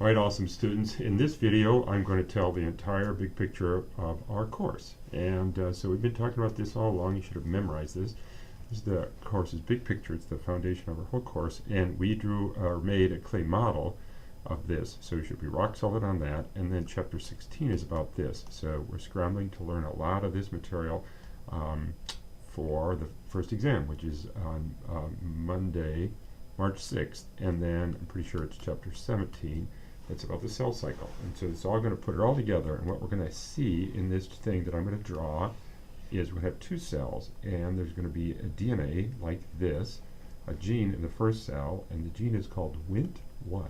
All right, awesome students. In this video, I'm going to tell the entire big picture of our course. And so we've been talking about this all along. You should have memorized this. This is the course's big picture. It's the foundation of our whole course. And we drew or made a clay model of this. So you should be rock solid on that. And then chapter 16 is about this. So we're scrambling to learn a lot of this material for the first exam, which is on Monday, March 6th. And then I'm pretty sure it's chapter 17. It's about the cell cycle. And so it's all going to put it all together. And what we're going to see in this thing that I'm going to draw is we have two cells, and there's going to be a DNA like this, a gene in the first cell, and the gene is called Wnt1.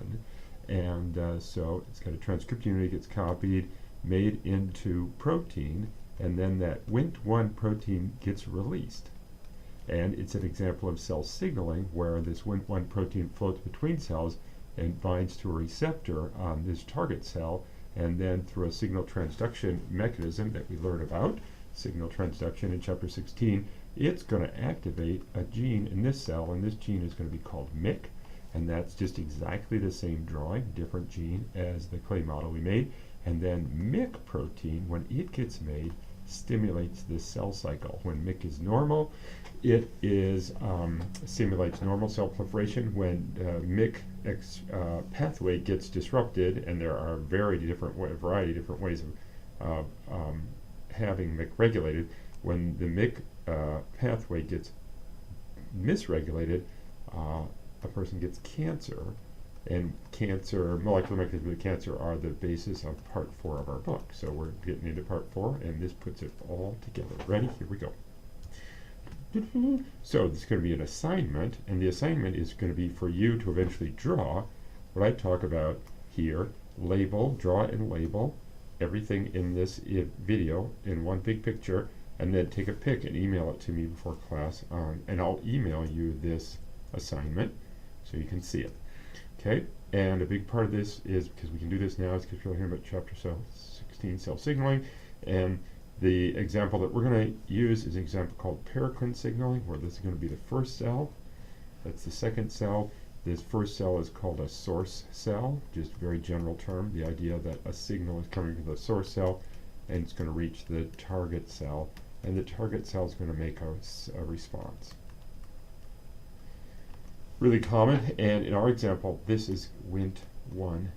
And so it's got a transcription unit, gets copied, made into protein, and then that Wnt1 protein gets released. And it's an example of cell signaling where this Wnt1 protein floats between cells and binds to a receptor on this target cell, and then through a signal transduction mechanism that we learn about, signal transduction in chapter 16, it's going to activate a gene in this cell, and this gene is going to be called Myc, and that's just exactly the same drawing, different gene as the clay model we made. And then Myc protein, when it gets made, stimulates this cell cycle. When Myc is normal, it is simulates normal cell proliferation. When Myc pathway gets disrupted, and there are variety of different ways of having Myc regulated. When the Myc pathway gets misregulated, a person gets cancer. And cancer, molecular mechanisms of cancer are the basis of part 4 of our book. So we're getting into part 4, and this puts it all together. Ready? Here we go. So this is going to be an assignment, and the assignment is going to be for you to eventually draw what I talk about here. Label, draw and label everything in this video in one big picture, and then take a pic and email it to me before class, and I'll email you this assignment so you can see it. Okay, and a big part of this is, because we can do this now, is because we're hearing about chapter 16, cell signaling, and the example that we're going to use is an example called paracrine signaling, where this is going to be the first cell. That's the second cell. This first cell is called a source cell, just a very general term, the idea that a signal is coming from the source cell, and it's going to reach the target cell, and the target cell is going to make a response. Really common, and in our example, this is Wnt1,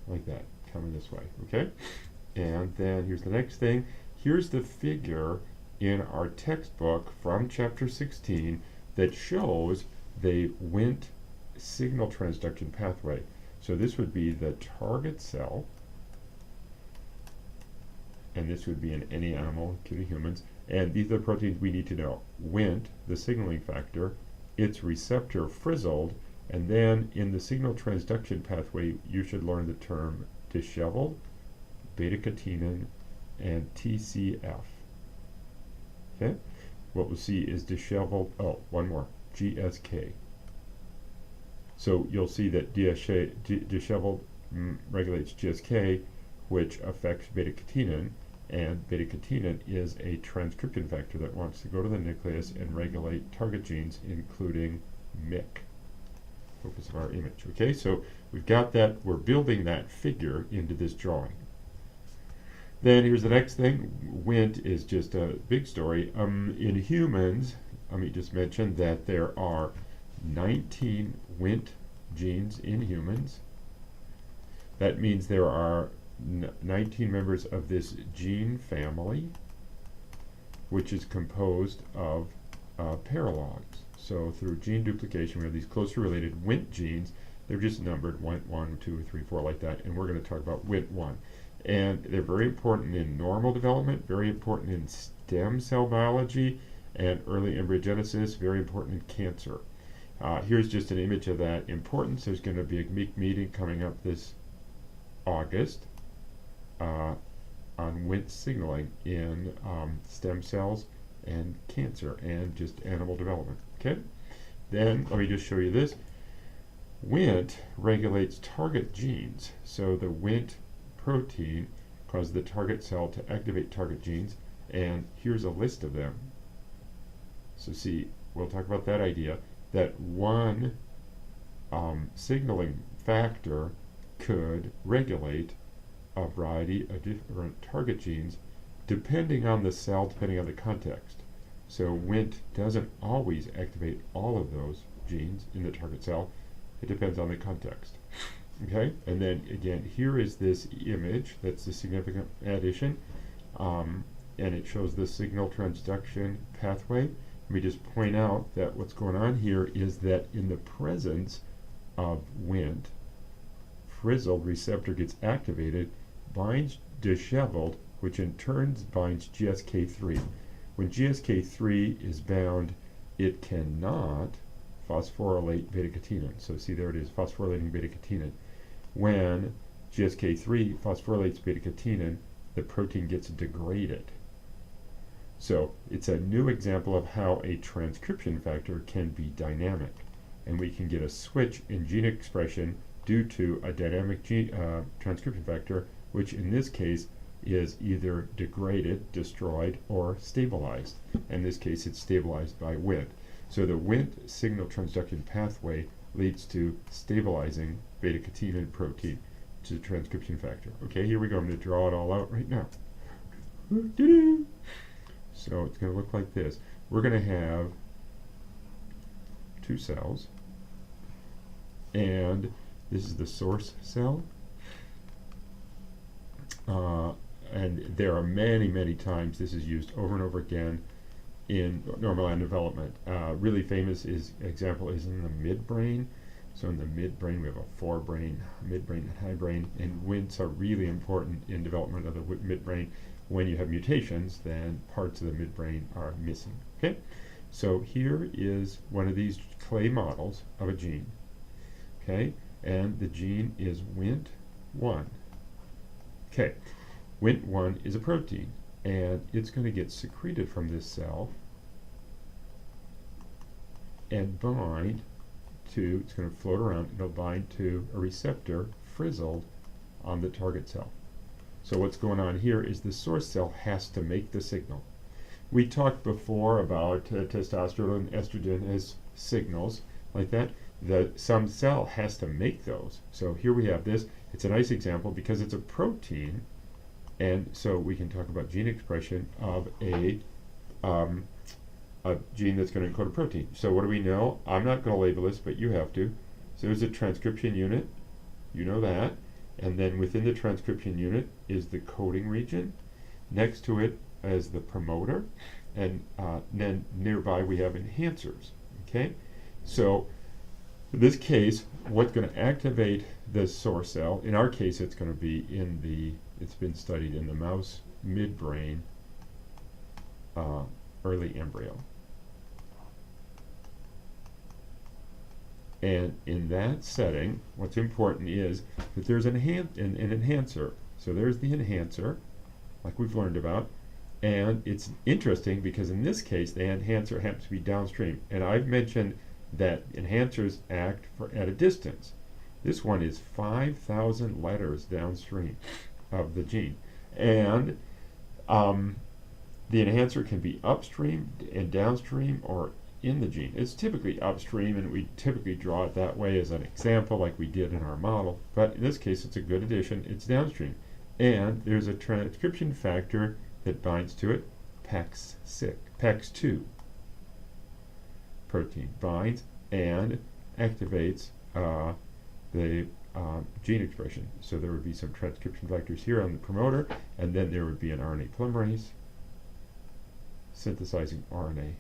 like that, coming this way, okay? And then here's the next thing. Here's the figure in our textbook from chapter 16 that shows the Wnt signal transduction pathway. So this would be the target cell, and this would be in any animal, including humans, and these are the proteins we need to know. Wnt, the signaling factor, its receptor frizzled, and then in the signal transduction pathway you should learn the term disheveled, beta-catenin, and TCF. Okay? What we'll see is disheveled, one more, GSK. So you'll see that disheveled regulates GSK, which affects beta-catenin, and beta-catenin is a transcription factor that wants to go to the nucleus and regulate target genes, including Myc, focus of our image. Okay, so we've got that. We're building that figure into this drawing. Then here's the next thing. Wnt is just a big story. In humans, let me just mention that there are 19 Wnt genes in humans. That means there are 19 members of this gene family, which is composed of paralogs. So through gene duplication, we have these closely related Wnt genes. They're just numbered 1, 2, 3, 4, like that, and we're going to talk about Wnt1. And they're very important in normal development, very important in stem cell biology and early embryogenesis, very important in cancer. Here's just an image of that importance. There's going to be a meeting coming up this August on Wnt signaling in stem cells and cancer and just animal development. Okay, then let me just show you this. Wnt regulates target genes, so the Wnt protein causes the target cell to activate target genes, and here's a list of them. So see, we'll talk about that idea, that one signaling factor could regulate a variety of different target genes depending on the cell, depending on the context. So Wnt doesn't always activate all of those genes in the target cell. It depends on the context. Okay, and then again, here is this image that's the significant addition, and it shows the signal transduction pathway. Let me just point out that what's going on here is that in the presence of Wnt, frizzled receptor gets activated, binds disheveled, which in turn binds GSK3. When GSK3 is bound, it cannot phosphorylate beta-catenin. So see, there it is, phosphorylating beta-catenin. When GSK3 phosphorylates beta-catenin, the protein gets degraded. So it's a new example of how a transcription factor can be dynamic. And we can get a switch in gene expression due to a dynamic transcription factor, which in this case is either degraded, destroyed, or stabilized. In this case, it's stabilized by Wnt. So the Wnt signal transduction pathway leads to stabilizing beta-catenin protein to the transcription factor. Okay, here we go. I'm going to draw it all out right now. So it's going to look like this. We're going to have two cells, and this is the source cell. And there are many times this is used over and over again in normal line development. Really famous example is in the midbrain. So in the midbrain we have a forebrain, midbrain, and highbrain, and Wnt's are really important in development of the midbrain. When you have mutations, then parts of the midbrain are missing. Okay, so here is one of these clay models of a gene. Okay, and the gene is Wnt1. Okay, Wnt1 is a protein, and it's going to get secreted from this cell and bind to, it's going to float around, and it'll bind to a receptor frizzled on the target cell. So what's going on here is the source cell has to make the signal. We talked before about testosterone and estrogen as signals like that. Some cell has to make those. So here we have this. It's a nice example because it's a protein, and so we can talk about gene expression of a gene that's going to encode a protein. So what do we know? I'm not going to label this, but you have to. So there's a transcription unit. You know that. And then within the transcription unit is the coding region. Next to it is the promoter. And then nearby we have enhancers. Okay? So in this case, what's going to activate the source cell? In our case, it's going to be in the, it's been studied in the mouse midbrain early embryo. And in that setting, what's important is that there's an enhancer. So there's the enhancer, like we've learned about. And it's interesting because in this case, the enhancer happens to be downstream. And I've mentioned that enhancers act at a distance. This one is 5,000 letters downstream of the gene. And the enhancer can be upstream and downstream or in the gene. It's typically upstream, and we typically draw it that way as an example like we did in our model, but in this case it's a good addition. It's downstream, and there's a transcription factor that binds to it, PEX2 protein binds and activates the gene expression. So there would be some transcription factors here on the promoter, and then there would be an RNA polymerase synthesizing RNA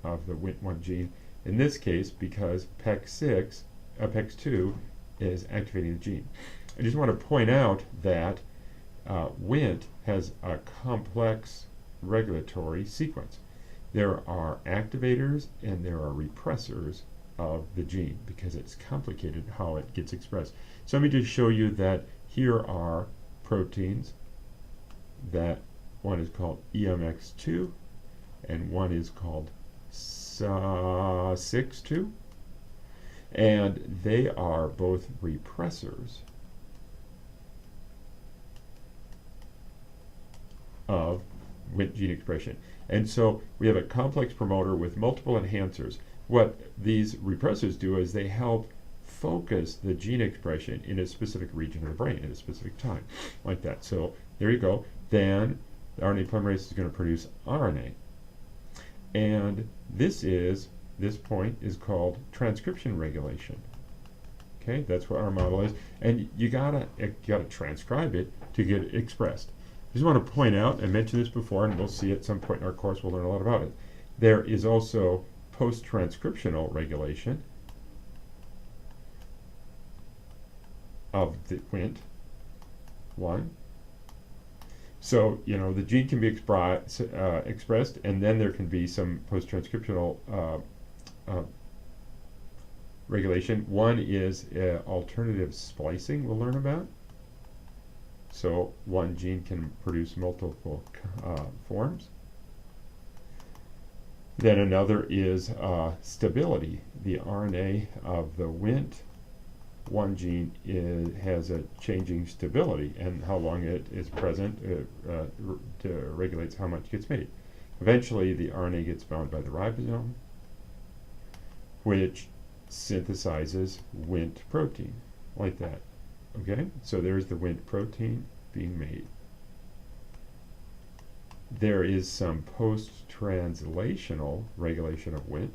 of the Wnt1 gene. In this case, because PEX2 is activating the gene. I just want to point out that Wnt has a complex regulatory sequence. There are activators and there are repressors of the gene because it's complicated how it gets expressed. So let me just show you that here are proteins that one is called EMX2 and one is called SIX2, and they are both repressors of Wnt gene expression. And so we have a complex promoter with multiple enhancers. What these repressors do is they help focus the gene expression in a specific region of the brain at a specific time, like that. So there you go. Then the RNA polymerase is going to produce RNA. And this point is called transcription regulation. Okay, that's what our model is. And you gotta transcribe it to get it expressed. I just want to point out, I mentioned this before, and we'll see at some point in our course, we'll learn a lot about it. There is also post-transcriptional regulation of the Wnt1. So, the gene can be expressed, and then there can be some post-transcriptional regulation. One is alternative splicing we'll learn about. So one gene can produce multiple forms. Then another is stability. The RNA of the Wnt1 gene has a changing stability, and how long it is present regulates how much gets made. Eventually, the RNA gets bound by the ribosome, which synthesizes Wnt protein, like that. Okay, so there's the Wnt protein being made. There is some post-translational regulation of Wnt.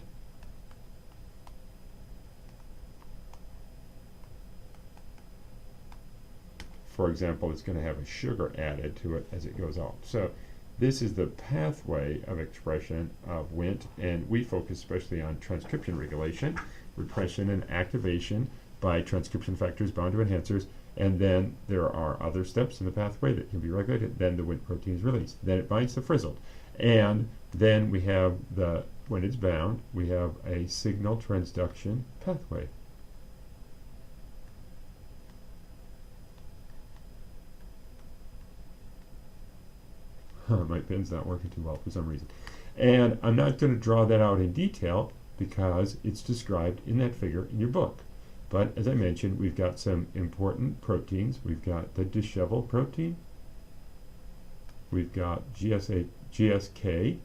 For example, it's going to have a sugar added to it as it goes out. So this is the pathway of expression of Wnt, and we focus especially on transcription regulation, repression and activation by transcription factors bound to enhancers, and then there are other steps in the pathway that can be regulated. Then the Wnt protein is released. Then it binds to frizzled. And then we have when it's bound, we have a signal transduction pathway. My pen's not working too well for some reason. And I'm not going to draw that out in detail because it's described in that figure in your book. But as I mentioned, we've got some important proteins. We've got the disheveled protein. We've got GSK.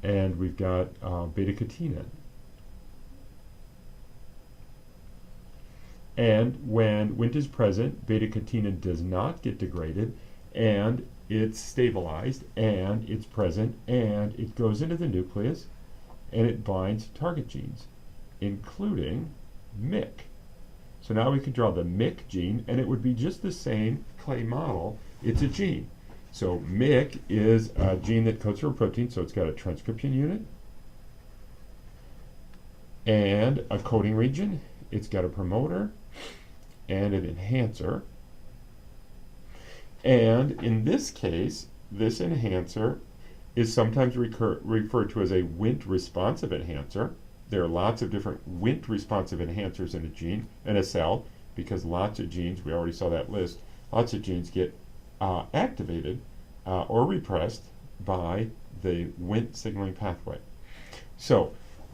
And we've got beta-catenin. And when Wnt is present, beta-catenin does not get degraded, and it's stabilized, and it's present, and it goes into the nucleus, and it binds target genes, including Myc. So now we can draw the Myc gene, and it would be just the same clay model. It's a gene. So Myc is a gene that codes for a protein, so it's got a transcription unit and a coding region. It's got a promoter and an enhancer. And in this case, this enhancer is sometimes referred to as a Wnt responsive enhancer. There are lots of different Wnt responsive enhancers in a gene, in a cell, because lots of genes, we already saw that list, lots of genes get activated or repressed by the Wnt signaling pathway. So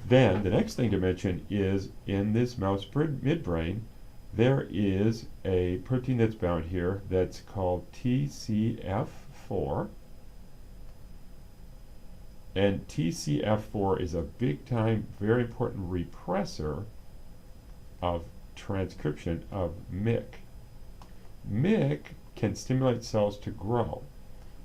then the next thing to mention is in this mouse midbrain, there is a protein that's bound here that's called TCF4. And TCF4 is a big time, very important repressor of transcription of Myc. Myc can stimulate cells to grow.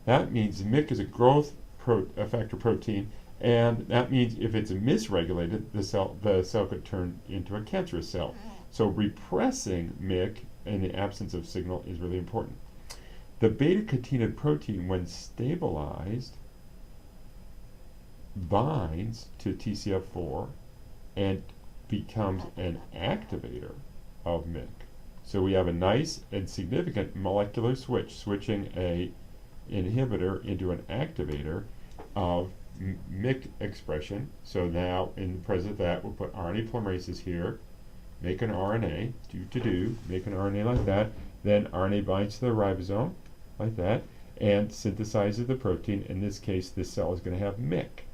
That means Myc is a growth factor protein, and that means if it's misregulated, the cell could turn into a cancerous cell. So repressing Myc in the absence of signal is really important. The beta-catenin protein, when stabilized, binds to TCF4 and becomes an activator of Myc. So we have a nice and significant molecular switch, switching a inhibitor into an activator of Myc expression. So now in the presence of that, we'll put RNA polymerases here, make an RNA, make an RNA like that, then RNA binds to the ribosome, like that, and synthesizes the protein. In this case, this cell is going to have Myc.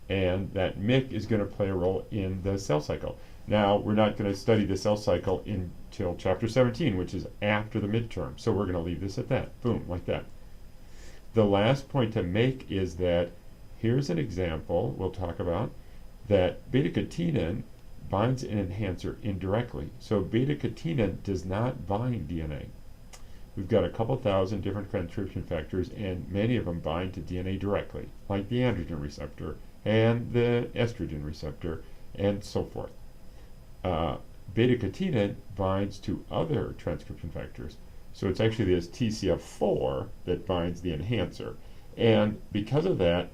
And that Myc is going to play a role in the cell cycle. Now, we're not going to study the cell cycle until chapter 17, which is after the midterm. So we're going to leave this at that. Boom, like that. The last point to make is that here's an example we'll talk about that beta-catenin binds an enhancer indirectly. So beta-catenin does not bind DNA. We've got a couple thousand different transcription factors, and many of them bind to DNA directly, like the androgen receptor and the estrogen receptor, and so forth. Beta-catenin binds to other transcription factors. So it's actually this TCF4 that binds the enhancer. And because of that,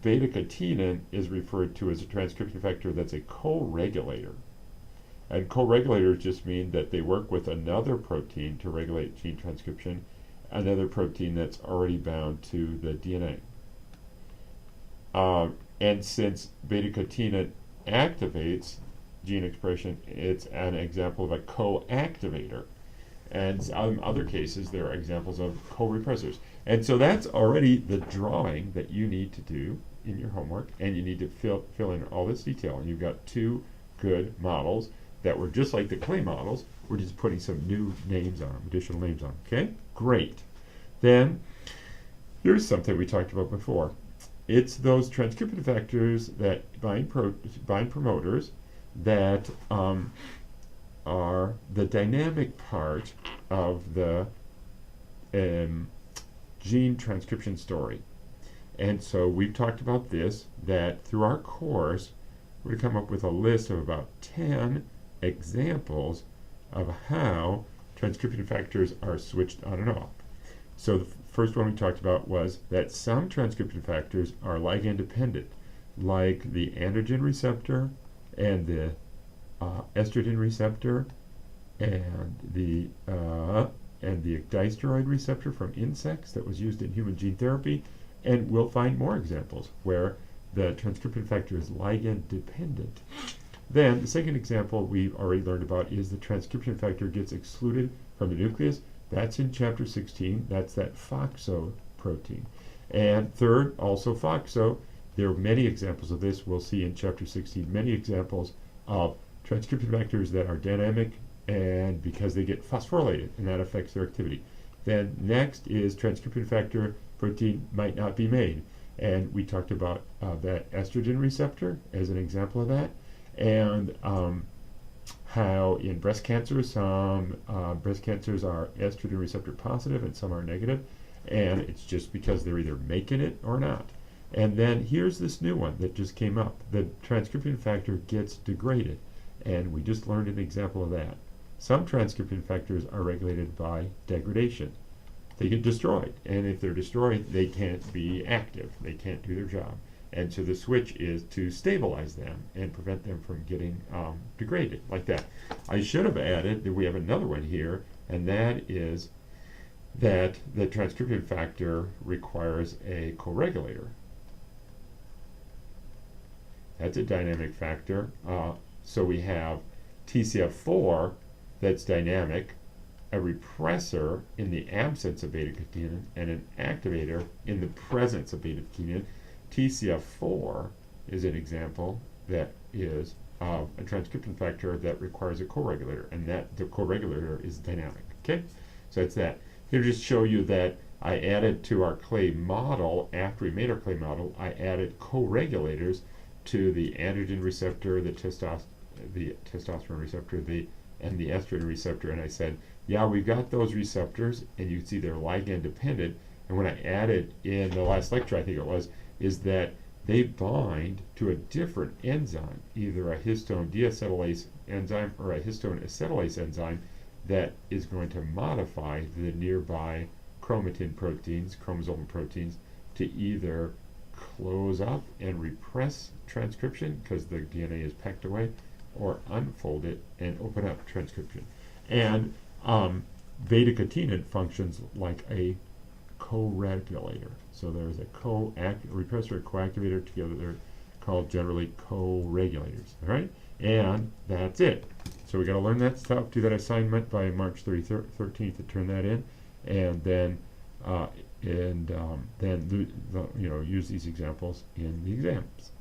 beta-catenin is referred to as a transcription factor that's a co-regulator. And co-regulators just mean that they work with another protein to regulate gene transcription, another protein that's already bound to the DNA. And since beta-catenin activates gene expression, it's an example of a co-activator. And in other cases, there are examples of co-repressors. And so that's already the drawing that you need to do in your homework, and you need to fill in all this detail. And you've got two good models that were just like the clay models. We're just putting some new names on them, additional names on them. Okay? Great. Then, here's something we talked about before. It's those transcription factors that bind promoters that are the dynamic part of the gene transcription story. And so we've talked about this, that through our course, we're going to come up with a list of about 10 examples of how transcription factors are switched on and off. So the first one we talked about was that some transcription factors are ligand dependent, like the androgen receptor and the estrogen receptor and the disteroid receptor from insects that was used in human gene therapy. And we'll find more examples where the transcription factor is ligand dependent. Then the second example we've already learned about is the transcription factor gets excluded from the nucleus. That's in chapter 16. That's that FOXO protein. And third, also FOXO. There are many examples of this. We'll see in chapter 16 many examples of transcription factors that are dynamic, and because they get phosphorylated, and that affects their activity. Then next is transcription factor protein might not be made. And we talked about that estrogen receptor as an example of that. And how in breast cancer, some breast cancers are estrogen receptor positive and some are negative. And it's just because they're either making it or not. And then here's this new one that just came up. The transcription factor gets degraded. And we just learned an example of that. Some transcription factors are regulated by degradation. They get destroyed. And if they're destroyed, they can't be active. They can't do their job. And so the switch is to stabilize them and prevent them from getting degraded like that. I should have added that we have another one here, and that is that the transcription factor requires a co-regulator. That's a dynamic factor. So we have TCF4 that's dynamic, a repressor in the absence of beta-catenin, and an activator in the presence of beta-catenin. TCF4 is an example that is of a transcription factor that requires a co-regulator, and that the co-regulator is dynamic. Okay, so it's that. Here, just show you that I added to our clay model, after we made our clay model, I added co-regulators to the androgen receptor, the testosterone receptor, and the estrogen receptor, and I said, yeah, we've got those receptors, and you can see they're ligand dependent. And when I added in the last lecture, I think it was, is that they bind to a different enzyme, either a histone deacetylase enzyme or a histone acetylase enzyme that is going to modify the nearby chromatin proteins, chromosomal proteins, to either close up and repress transcription because the DNA is packed away, or unfold it and open up transcription. And beta-catenin functions like a co-regulator. So there's a repressor and co-activator together. They're called generally co-regulators. All right, and that's it. So we got to learn that stuff. Do that assignment by March 13th to turn that in, and then use these examples in the exams.